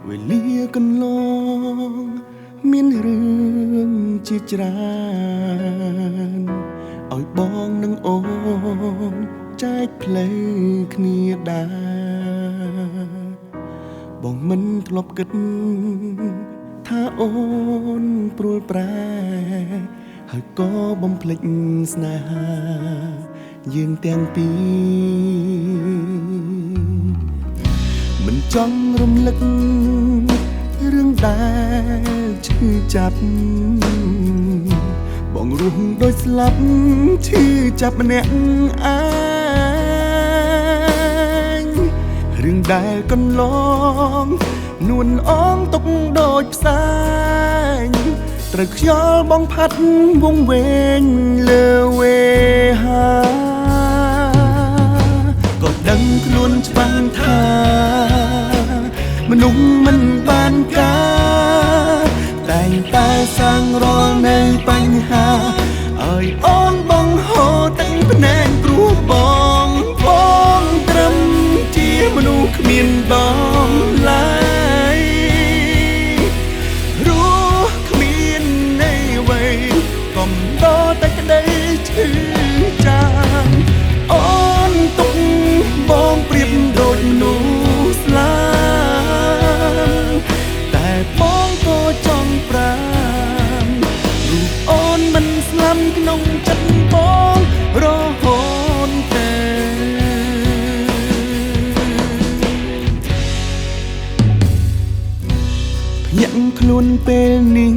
វេលាកន្លងមានរឿងជាច្រើនឲ្យបងនិងអូនចែកផ្លូវគ្នាដែរបងមិនធ្លាប់គិតថាអូនព្រួលប្រែហើយក៏បំភ្លេចស្នេហាយើងទាំងពីរមិនចង់រំលឹករឿងដែលឈឺចាប់បងរស់ដូចស្លាប់ឈឺចាប់ម្នាក់ឯងរឿងដែលកន្លងនួនអងទុកដូចផ្សែងត្រូវខ្យល់បងផាត់វងវែងលើវេហាក៏ដឹងខ្លួនច្បាស់ថាមនុស្សមិនបានការតែងតែសាងរាល់នៅបញ្ហាឲ្យអូនបងហូរទាំងភ្នែកព្រោះបងត្រឹមជាមនុស្សគ្មានបងឡើយរស់គ្មានន័យអ្វីកុំដកតែក្តីឈឺចាំអូនទុកបងប្រៀបដូចមនុស្សស្លាប់តែបងក៏ចង់ប្រាំរូបអូនមិនស្លាប់ក្នុងចិត្តបងរហូតតែភ្ញាក់ខ្លួនពេលនេះ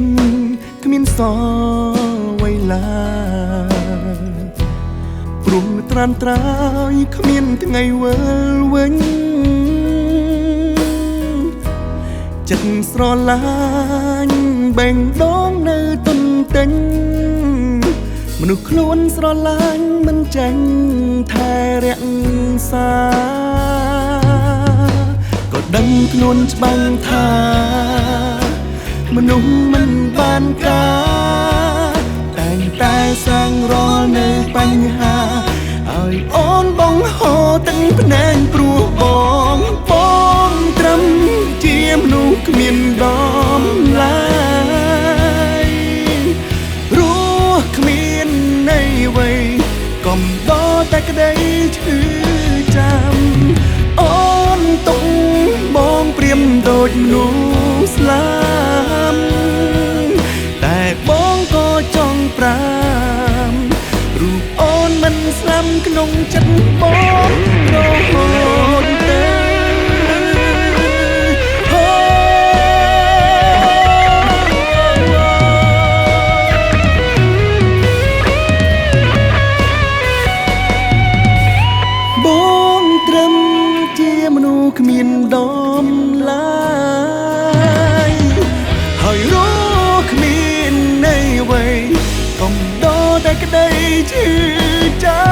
គ្មានសល់អ្វីឡើយព្រមត្រាំត្រើយគ្មានថ្ងៃវិលវិញចិត្តស្រឡាញ់បែងដងនៅទន្ទិញមនុស្សខ្លួនស្រឡាញ់មិនចេញថែរក្សាក៏ដឹងខ្លួនច្បាស់ថាមនុស្សមិនបានការតែងតែសាងរាល់នៅបញ្ហាឲ្យអូនបងហូរទាំងភ្នែកព្រោះបងត្រឹមជាមនុស្សគ្មានដំឡើយរស់គ្មានន័យអ្វីកុំដកតែក្តីឈឺចាំអូនទុកបងព្រាមដូចមនុស្សស្លាប់តែបងក៏ចង់ប្រាំរូបអូនមិនស្លាប់ក្នុងចិត្តបងរហូតទេបងត្រឹមជាមនុស្សគ្មានដំឡើយហើយរស់គ្មានន័យអ្វីកុំដកតែក្តីឈឺចា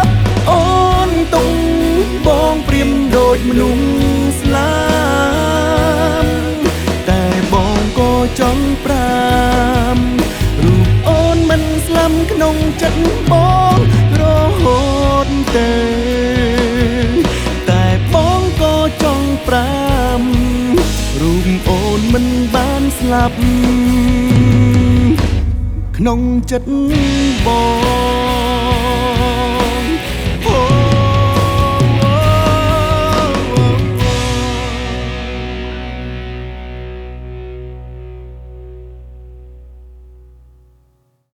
ប់អូនទុំបងព្រាមដូចមនុស្សស្លាប់តែបងក៏ចង់ប្រាំរូបអូនមិនស្លាប់ក្នុងចិត្តបងរហូតទេតែបងក៏ចង់ប្រាំរូបអូនមិនបានស្លាប់ក្នុងចិត្តបង